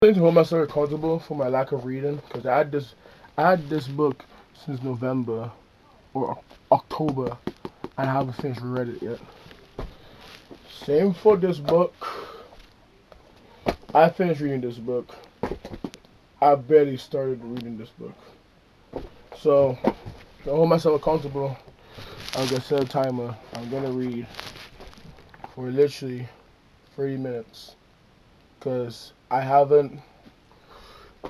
Trying to hold myself accountable for my lack of reading because I had this book since November or October. I haven't finished read it yet. Same for this book. I finished reading this book. I barely started reading this book. So to hold myself accountable, I'm gonna set a timer. I'm gonna read for literally 30 minutes because I haven't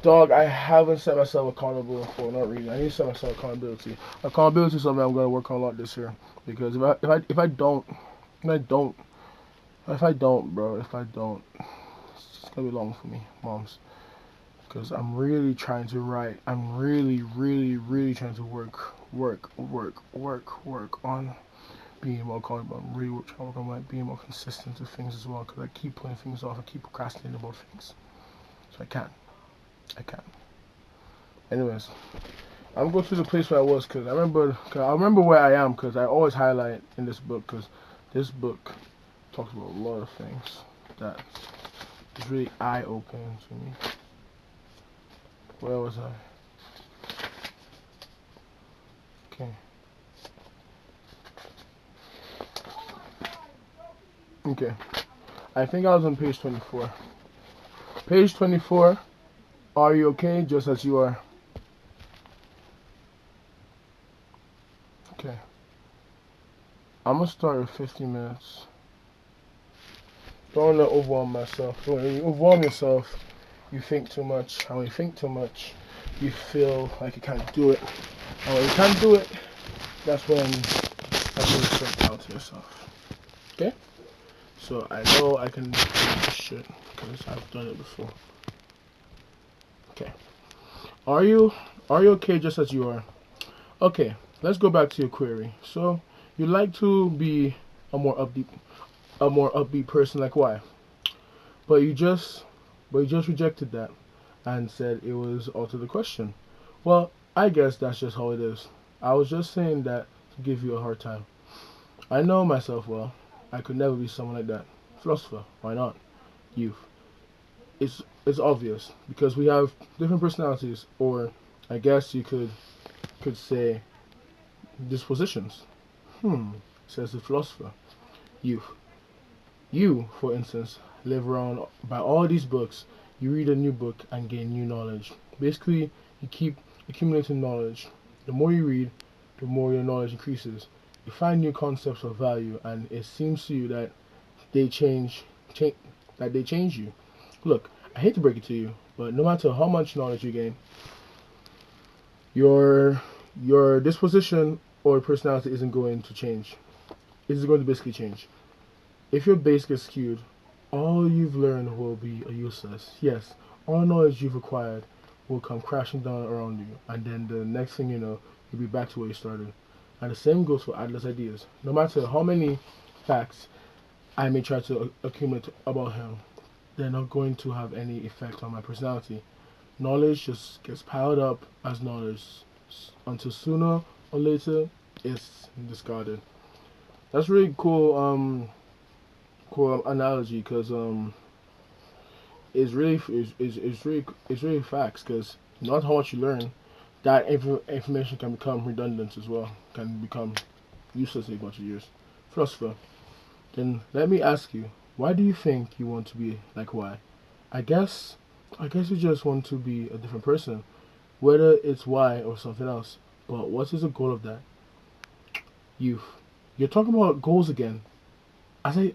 set myself accountable for not reading. I need to set myself accountability. Accountability is something I'm gonna work on a lot this year because if I don't, it's gonna be long for me, moms. Because I'm really trying to write. I'm really, really, really trying to work on being more accountable. I'm really trying to work on being more consistent with things as well. Because I keep putting things off. I keep procrastinating about things. So I can't. Anyways, I'm going to the place where I was because I remember where I am because I always highlight in this book because this book talks about a lot of things that is really eye-opening to me. Where was I? Okay. Okay. I think I was on page 24. Page 24. Are you okay just as you are? Okay. I'm gonna start with 15 minutes. Don't let overwhelm myself. When you overwhelm yourself, you think too much. And when you think too much, you feel like you can't do it. And when you can't do it, that's when you start doubting yourself. Okay? So I know I can do this shit because I've done it before. Okay. Are you are you okay just as you are? Okay, let's go back to your query. So you like to be a more upbeat person, like why? But you just rejected that and said it was out of the question. Well, I guess that's just how it is. I was just saying that to give you a hard time. I know myself well. I could never be someone like that. Philosopher, why not? Youth. It's obvious because we have different personalities, or I guess you could say dispositions. Says the philosopher. Youth. You, for instance, live around by all these books. You read a new book and gain new knowledge. Basically, you keep accumulating knowledge. The more you read, the more your knowledge increases. You find new concepts of value, and it seems to you that they change that they change you. Look, I hate to break it to you, but no matter how much knowledge you gain, your your disposition or personality isn't going to change. It's going to basically change. If your base gets skewed, all you've learned will be useless. Yes, all knowledge you've acquired will come crashing down around you, and then the next thing you know, you'll be back to where you started. And the same goes for Adler's ideas. No matter how many facts I may try to accumulate about him, they're not going to have any effect on my personality. Knowledge just gets piled up as knowledge until sooner or later it's discarded. That's really cool analogy because it's really facts because not how much you learn, that information can become redundant as well, can become useless in a bunch of years. Philosopher, then let me ask you, why do you think you want to be like why? I guess I guess you just want to be a different person, whether it's why or something else. But what is the goal of that? Youth. You're talking about goals again. As I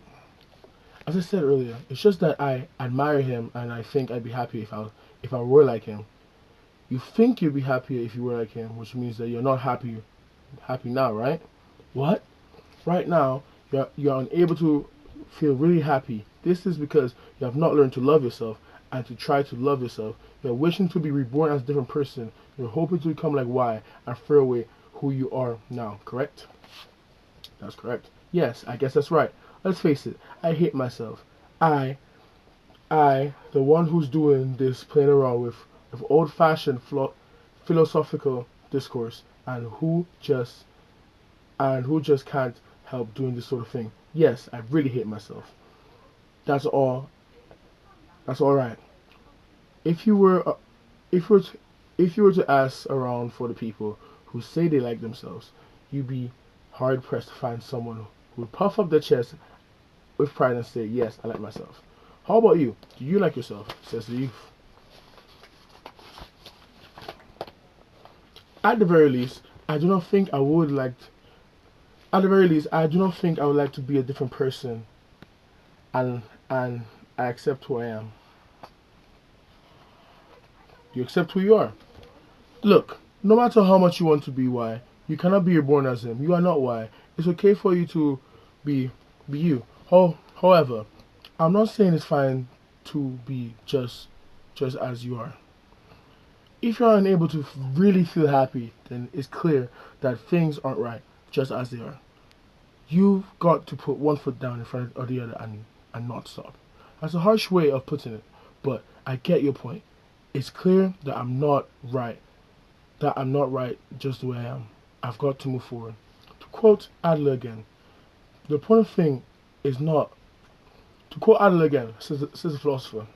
as I said earlier, it's just that I admire him and I think I'd be happy if I were like him. You think you'd be happier if you were like him, which means that you're not happy now, right? What? Right now, you're unable to feel really happy. This is because you have not learned to love yourself and to try to love yourself. You're wishing to be reborn as a different person. You're hoping to become like Y and throw away who you are now, correct? That's correct. Yes, I guess that's right. Let's face it, I hate myself. I, the one who's doing this playing around with old fashioned philosophical discourse and who just can't help doing this sort of thing. Yes, I really hate myself. That's all. That's all right. If you were, if you were to, if you were to ask around for the people who say they like themselves, you'd be hard pressed to find someone who would puff up their chest with pride and say, "Yes, I like myself." How about you? Do you like yourself? Says the youth. At the very least, I do not think I would like. At the very least, I do not think I would like to be a different person, and I accept who I am. You accept who you are. Look, no matter how much you want to be Y, you cannot be reborn as him. You are not Y. It's okay for you to be you. However, I'm not saying it's fine to be just as you are. If you're unable to really feel happy, then it's clear that things aren't right just as they are. You've got to put one foot down in front of the other and not stop. That's a harsh way of putting it, but I get your point. It's clear that I'm not right just the way I am. I've got to move forward. To quote Adler again, the important thing is not, to quote Adler again, says the philosopher,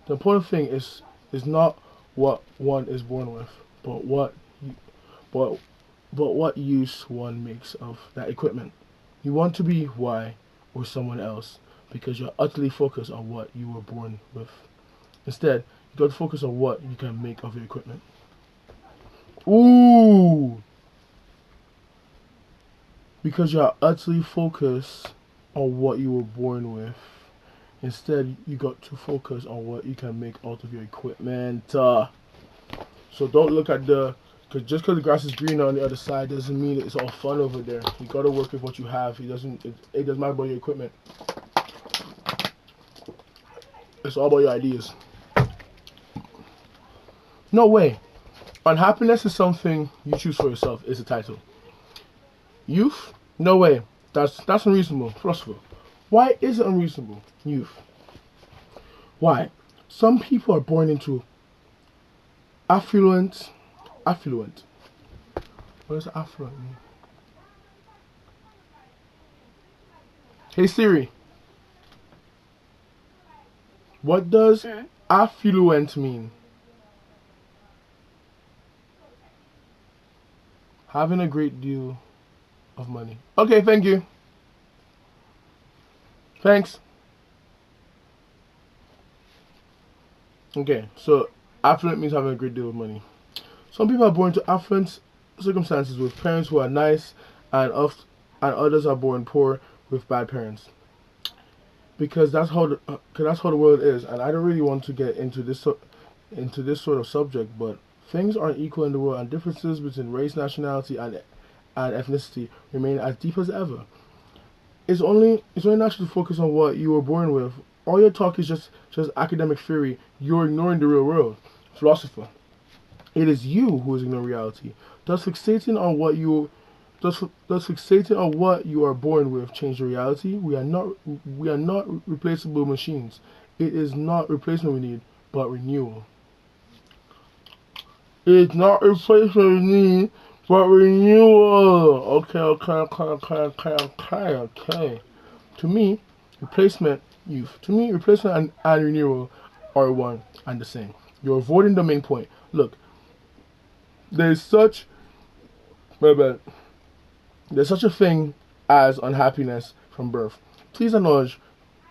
the important thing is not what one is born with, but but what use one makes of that equipment. You want to be Y or someone else because you're utterly focused on what you were born with. Instead, you got to focus on what you can make of your equipment. Ooh! Because you're utterly focused on what you were born with. Instead, you got to focus on what you can make out of your equipment. So don't look at because just because the grass is greener on the other side doesn't mean it's all fun over there. You gotta work with what you have. It doesn't matter about your equipment. It's all about your ideas. No way. Unhappiness is something you choose for yourself is the title. Youth? No way. That's unreasonable. Philosopher. Why is it unreasonable? Youth. Why? Some people are born into affluent. What does affluent mean? Hey Siri. What does affluent mean? Having a great deal of money. Okay, thank you. Thanks. Okay, so affluent means having a great deal of money. Some people are born to affluent circumstances with parents who are nice, and others are born poor with bad parents. Because that's how the world is, and I don't really want to get into this sort of subject, but things aren't equal in the world, and differences between race, nationality, and ethnicity remain as deep as ever. It's only natural to focus on what you were born with. All your talk is just academic theory. You're ignoring the real world. Philosopher. It is you who is ignoring reality. Does fixating on what you are born with change the reality? We are not replaceable machines. It is not replacement we need, but renewal. It's not replacement we need, but renewal. Okay. To me, replacement and renewal are one and the same. You're avoiding the main point. Look, there's such a thing as unhappiness from birth. Please acknowledge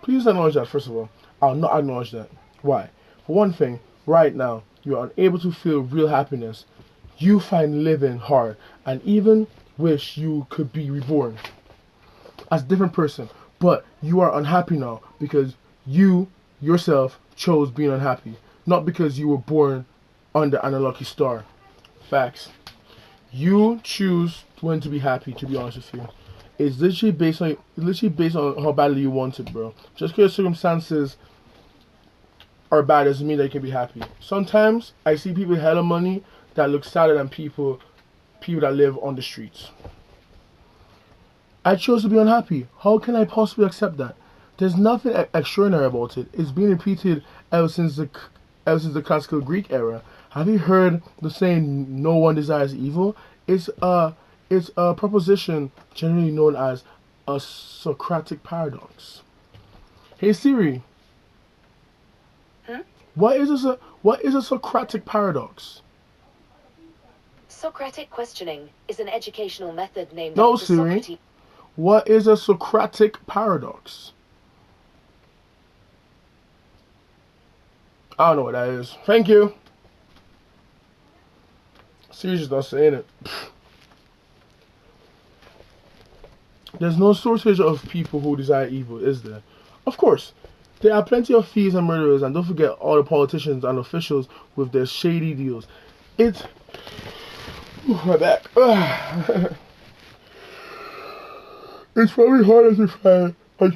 that first of all. I'll not acknowledge that. Why? For one thing, right now, you are unable to feel real happiness. You find living hard and even wish you could be reborn as a different person. But you are unhappy now because you yourself chose being unhappy, not because you were born under an unlucky star. Facts. You choose when to be happy, to be honest with you. It's literally based on how badly you want it, bro. Just because circumstances are bad doesn't mean that you can be happy. Sometimes I see people with hella money that look sadder than people that live on the streets. I chose to be unhappy. How can I possibly accept that? There's nothing extraordinary about it. It's been repeated ever since the classical Greek era. Have you heard the saying "no one desires evil"? It's a proposition generally known as a Socratic paradox. Hey Siri. What is a Socratic paradox? Socratic questioning is an educational method named No, after Siri. Socrates. What is a Socratic paradox? I don't know what that is. Thank you. Siri's just not saying it. There's no shortage of people who desire evil, is there? Of course. There are plenty of thieves and murderers, and don't forget all the politicians and officials with their shady deals. It's... Ooh, my back. It's very hard to find a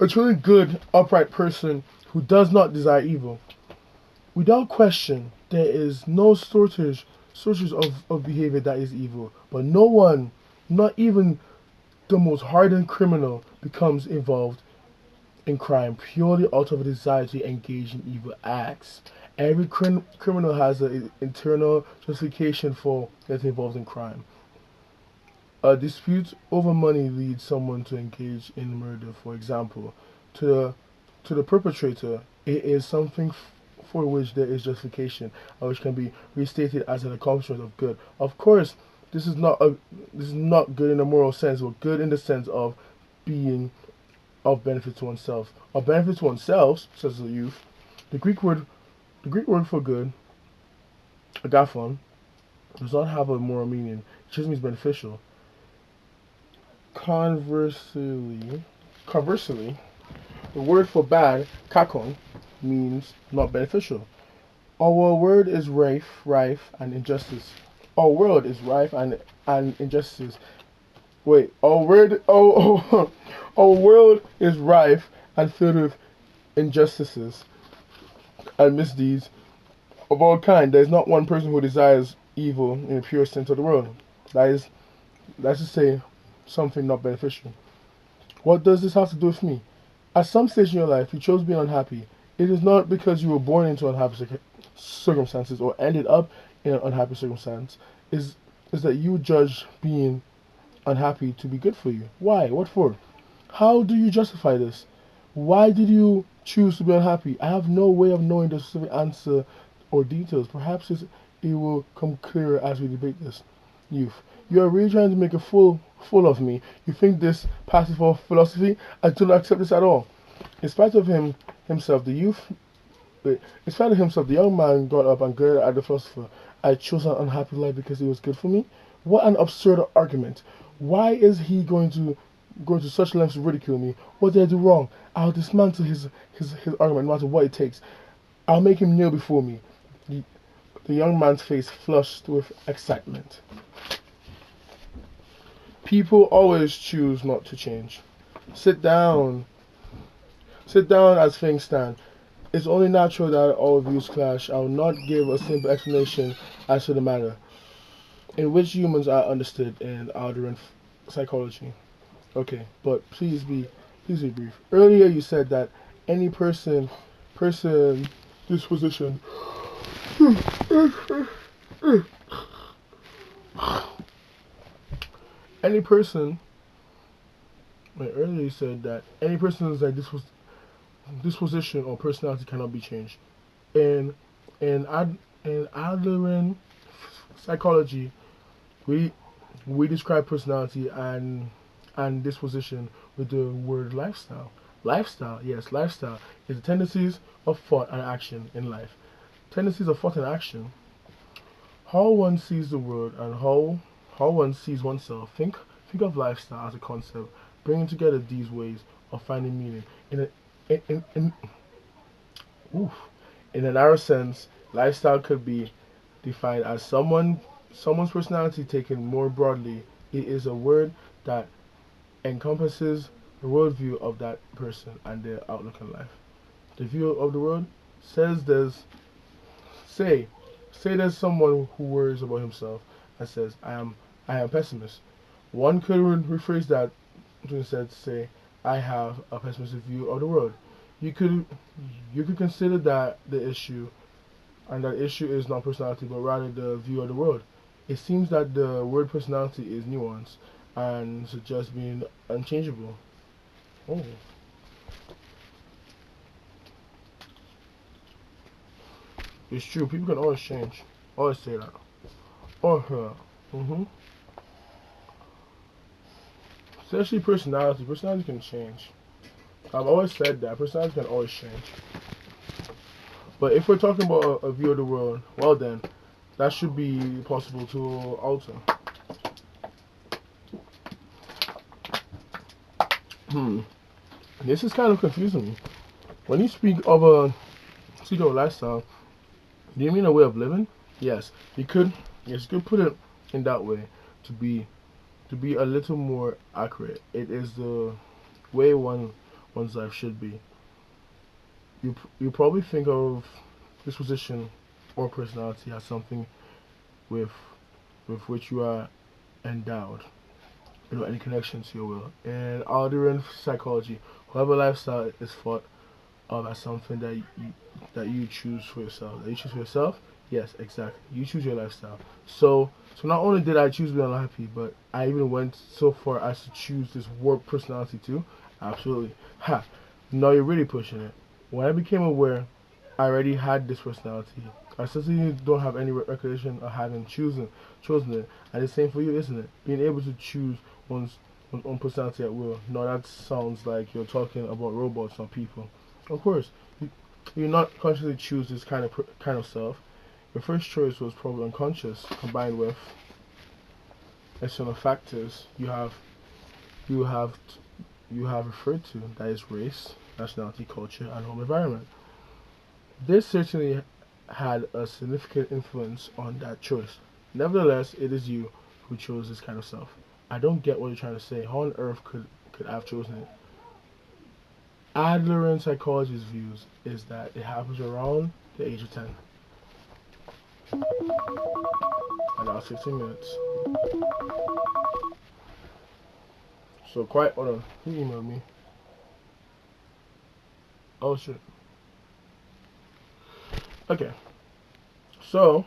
truly good, upright person who does not desire evil. Without question, there is no shortage of behavior that is evil. But no one, not even the most hardened criminal, becomes involved in crime purely out of a desire to engage in evil acts. Every criminal has an internal justification for getting involved in crime. A dispute over money leads someone to engage in murder, for example. To the perpetrator, it is something for which there is justification, and which can be restated as an accomplishment of good. Of course, this is not good in a moral sense, but good in the sense of being of benefit to oneself. Of benefit to oneself, says the youth. The Greek word the Greek word for good, agathon, does not have a moral meaning. It just means beneficial. Conversely, conversely, the word for bad, kakon, means not beneficial. Our word is rife, and injustice. Our world is rife and injustice. Wait, our word, our world is rife and filled with injustices and misdeeds of all kind. There is not one person who desires evil in the pure sense of the word. That is, that's to say, something not beneficial. What does this have to do with me? At some stage in your life, you chose being unhappy. It is not because you were born into unhappy circumstances or ended up in an unhappy circumstance. Is that you judge being unhappy to be good for you? Why? What for? How do you justify this? Why did you choose to be unhappy? I have no way of knowing the specific answer or details. Perhaps it will come clearer as we debate this. Youth, you are really trying to make a fool of me. You think this passes for philosophy? I do not accept this at all. In spite of himself, the youth, in spite of himself, the young man got up and glared at the philosopher. I chose an unhappy life because it was good for me. What an absurd argument! Why is he going to such lengths to ridicule me? What did I do wrong? I'll dismantle his argument, no matter what it takes. I'll make him kneel before me. The, the young man's face flushed with excitement. People always choose not to change. Sit down. Sit down as things stand. It's only natural that all views clash. I will not give a simple explanation as to the matter, in which humans are understood in Alderan psychology. Okay, but please be brief. Earlier you said that any person disposition any person wait, earlier you said that any person's like disposition or personality cannot be changed. In in Adlerin psychology, we we describe personality and disposition with the word lifestyle. Lifestyle, yes, lifestyle is the tendencies of thought and action in life. Tendencies of thought and action. How one sees the world and how one sees oneself. Think of lifestyle as a concept, bringing together these ways of finding meaning. In a in oof, in a narrow sense, lifestyle could be defined as someone's personality taken more broadly. It is a word that encompasses the worldview of that person and their outlook on life. The view of the world says say there's someone who worries about himself and says I am a pessimist. One could rephrase that to instead say I have a pessimistic view of the world. You could you could consider that the issue and that issue is not personality but rather the view of the world. It seems that the word personality is nuanced and suggests being unchangeable. Oh. It's true. People can always change. Always say that. Or her. Especially personality. Personality can change. I've always said that. Personality can always change. But if we're talking about a view of the world, well then, that should be possible to alter. This is kind of confusing me. When you speak of a pseudo lifestyle, do you mean a way of living? Yes, you could. Yes, you could put it in that way to be a little more accurate. It is the way one's life should be. You probably think of disposition or personality as something with which you are endowed. You know, any connection to your will. And Aldrin psychology, whatever lifestyle is thought of as something that you choose for yourself. That you choose for yourself? Yes, exactly. You choose your lifestyle. So not only did I choose being unhappy, but I even went so far as to choose this warped personality too. Absolutely. Ha. No, you're really pushing it. When I became aware, I already had this personality. I certainly don't have any recollection of having chosen it. And the same for you, isn't it? Being able to choose one's own personality at will. No, that sounds like you're talking about robots, not people. Of course, you not consciously choose this kind of self. Your first choice was probably unconscious, combined with external factors you have referred to, that is race, nationality, culture, and home environment. This certainly had a significant influence on that choice. Nevertheless, it is you who chose this kind of self. I don't get what you're trying to say. How on earth could I have chosen it? Adler psychology's views is that it happens around the age of 10. And now 15 minutes. So hold on. Who emailed me? Oh shit. Okay. So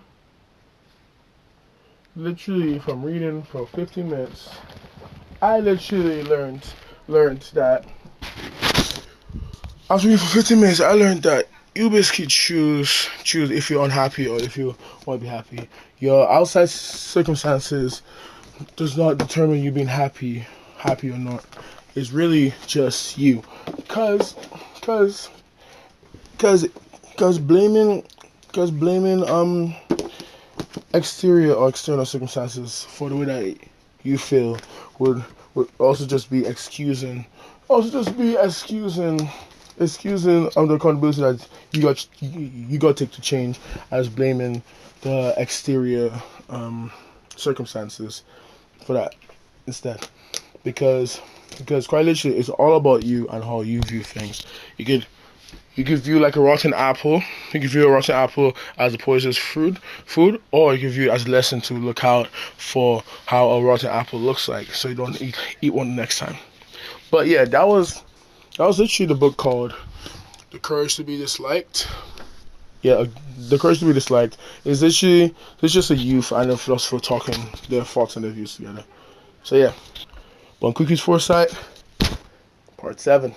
literally from reading for 15 minutes, I literally learned that after reading for 15 minutes, I learned that you basically choose if you're unhappy or if you want to be happy. Your outside circumstances does not determine you being happy or not. It's really just you. Cause blaming exterior or external circumstances for the way that you feel would also just be excusing the accountability that you got to take to change, as blaming the exterior circumstances for that instead, because quite literally it's all about you and how you view things. You could view like a rotten apple. You could view a rotten apple as a poisonous food, or you could view it as a lesson to look out for how a rotten apple looks like, so you don't eat one next time. But yeah, that was literally the book called The Courage to Be Disliked. Yeah, The Courage to Be Disliked is literally, it's just a youth and a philosopher talking their thoughts and their views together. So yeah, One Cookie's Foresight, Part 7.